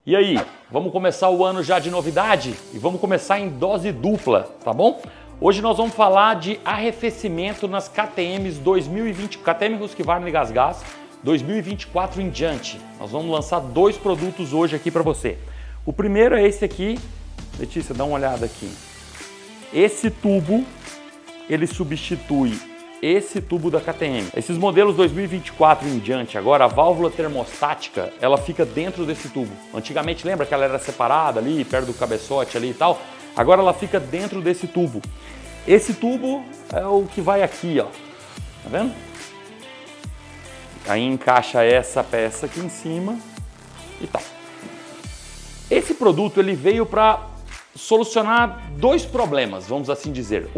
E aí, vamos começar o ano já de novidade? E vamos começar em dose dupla, tá bom? Hoje nós vamos falar de arrefecimento nas KTMs 2020, KTM Husqvarna GasGas 2024 em diante. Nós vamos lançar dois produtos hoje aqui para você. O primeiro é esse aqui. Letícia, dá uma olhada aqui. Esse tubo, ele substitui esse tubo da KTM. Esses modelos 2024 em diante, agora a válvula termostática, ela fica dentro desse tubo. Antigamente, lembra que ela era separada ali, perto do cabeçote ali e tal? Agora ela fica dentro desse tubo. Esse tubo é o que vai aqui, ó. Tá vendo? Aí encaixa essa peça aqui em cima e tal. Esse produto, ele veio para solucionar dois problemas, vamos assim dizer.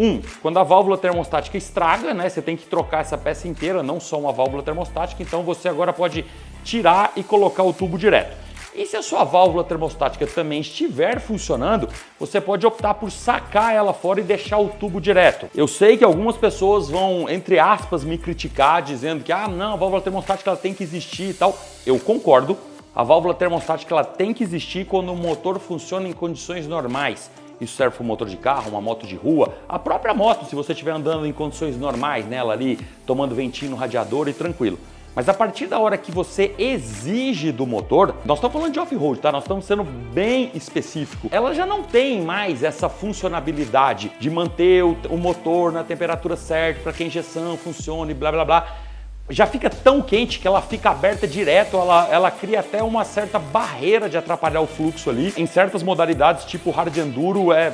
Quando a válvula termostática estraga, né, você tem que trocar essa peça inteira, não só uma válvula termostática, então você agora pode tirar e colocar o tubo direto. E se a sua válvula termostática também estiver funcionando, você pode optar por sacar ela fora e deixar o tubo direto. Eu sei que algumas pessoas vão, entre aspas, me criticar, dizendo que não, a válvula termostática ela tem que existir e tal. Eu concordo. A válvula termostática ela tem que existir quando o motor funciona em condições normais. Isso serve para um motor de carro, uma moto de rua, a própria moto, se você estiver andando em condições normais nela ali, tomando ventinho no radiador e tranquilo. Mas a partir da hora que você exige do motor, nós estamos falando de off-road, tá? Nós estamos sendo bem específico. Ela já não tem mais essa funcionabilidade de manter o motor na temperatura certa para que a injeção funcione, blá blá blá. Já fica tão quente que ela fica aberta direto, ela cria até uma certa barreira de atrapalhar o fluxo ali. Em certas modalidades, tipo hard enduro, é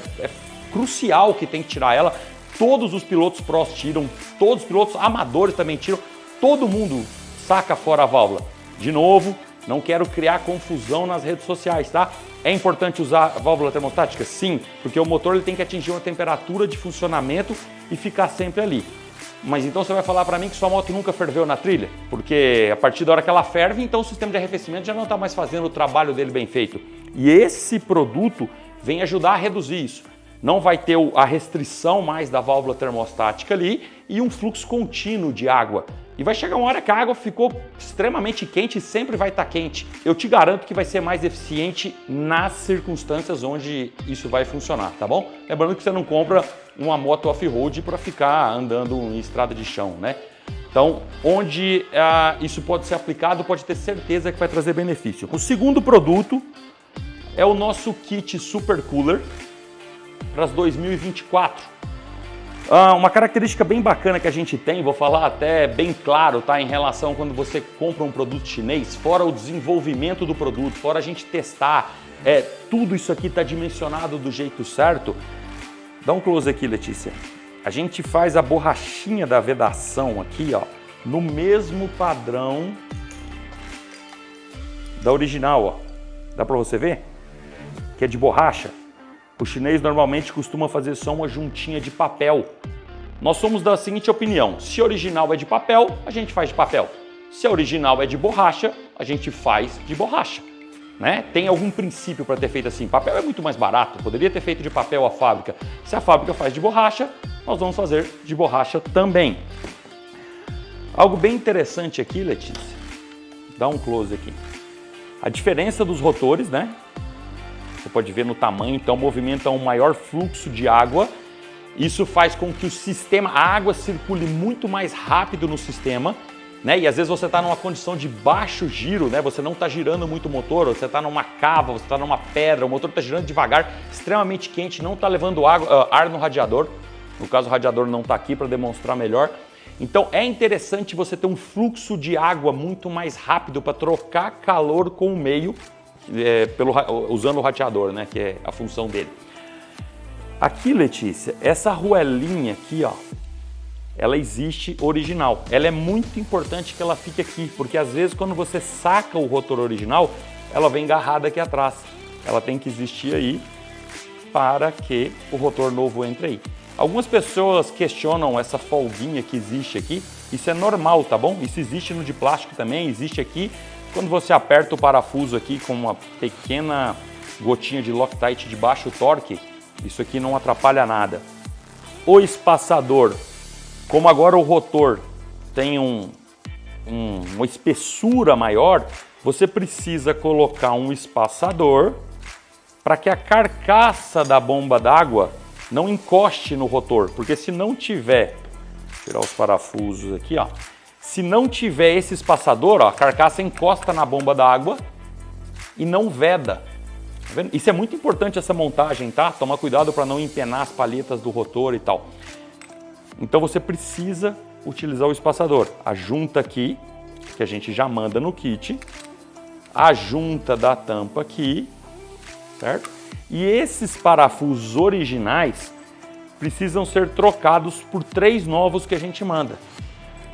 crucial que tem que tirar ela. Todos os pilotos prós tiram, todos os pilotos amadores também tiram, todo mundo saca fora a válvula. De novo, não quero criar confusão nas redes sociais, tá? É importante usar a válvula termostática? Sim, porque o motor ele tem que atingir uma temperatura de funcionamento e ficar sempre ali. Mas então você vai falar para mim que sua moto nunca ferveu na trilha? Porque a partir da hora que ela ferve, então o sistema de arrefecimento já não está mais fazendo o trabalho dele bem feito. E esse produto vem ajudar a reduzir isso. Não vai ter a restrição mais da válvula termostática ali e um fluxo contínuo de água. E vai chegar uma hora que a água ficou extremamente quente e sempre vai estar quente. Eu te garanto que vai ser mais eficiente nas circunstâncias onde isso vai funcionar, tá bom? Lembrando que você não compra uma moto off-road para ficar andando em estrada de chão, né? Então, onde isso pode ser aplicado, pode ter certeza que vai trazer benefício. O segundo produto é o nosso kit Super Cooler para as 2024. Uma característica bem bacana que a gente tem, vou falar até bem claro, tá, em relação a quando você compra um produto chinês, fora o desenvolvimento do produto, fora a gente testar, tudo isso aqui está dimensionado do jeito certo. Dá um close aqui, Letícia. A gente faz a borrachinha da vedação aqui, ó, no mesmo padrão da original, ó. Dá para você ver? Que é de borracha. O chinês normalmente costuma fazer só uma juntinha de papel. Nós somos da seguinte opinião: se a original é de papel, a gente faz de papel. Se a original é de borracha, a gente faz de borracha. Né? Tem algum princípio para ter feito assim? Papel é muito mais barato, poderia ter feito de papel a fábrica. Se a fábrica faz de borracha, nós vamos fazer de borracha também. Algo bem interessante aqui, Letícia, dá um close aqui. A diferença dos rotores, né? Você pode ver no tamanho, então movimenta um maior fluxo de água. Isso faz com que o sistema, a água circule muito mais rápido no sistema, né? E às vezes você está numa condição de baixo giro, né? Você não está girando muito o motor, você está numa cava, você está numa pedra, o motor está girando devagar, extremamente quente, não está levando ar no radiador. No caso, o radiador não está aqui para demonstrar melhor. Então é interessante você ter um fluxo de água muito mais rápido para trocar calor com o meio, usando o radiador, né, que é a função dele. Aqui, Letícia, essa arruelinha aqui, ó, ela existe original. Ela é muito importante que ela fique aqui, porque às vezes quando você saca o rotor original, ela vem agarrada aqui atrás. Ela tem que existir aí para que o rotor novo entre aí. Algumas pessoas questionam essa folguinha que existe aqui. Isso é normal, tá bom? Isso existe no de plástico também, existe aqui. Quando você aperta o parafuso aqui com uma pequena gotinha de Loctite de baixo torque, isso aqui não atrapalha nada. O espaçador, como agora o rotor tem uma espessura maior, você precisa colocar um espaçador para que a carcaça da bomba d'água não encoste no rotor, porque se não tiver, vou tirar os parafusos aqui, ó. Se não tiver esse espaçador, ó, a carcaça encosta na bomba d'água e não veda. Tá vendo? Isso é muito importante, essa montagem, tá? Toma cuidado para não empenar as palhetas do rotor e tal. Então você precisa utilizar o espaçador. A junta aqui, que a gente já manda no kit, a junta da tampa aqui, certo? E esses parafusos originais precisam ser trocados por 3 novos que a gente manda.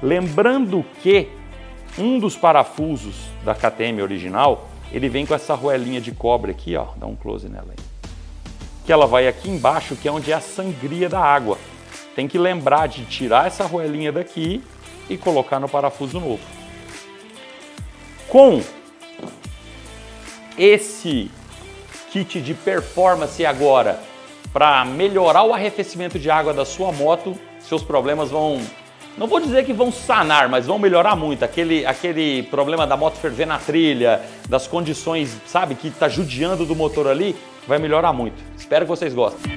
Lembrando que um dos parafusos da KTM original, ele vem com essa arruelinha de cobre aqui, ó, dá um close nela aí. Que ela vai aqui embaixo, que é onde é a sangria da água. Tem que lembrar de tirar essa arruelinha daqui e colocar no parafuso novo. Com esse kit de performance agora, para melhorar o arrefecimento de água da sua moto, seus problemas vão, não vou dizer que vão sanar, mas vão melhorar muito. Aquele problema da moto ferver na trilha, das condições, sabe, que está judiando do motor ali, vai melhorar muito. Espero que vocês gostem.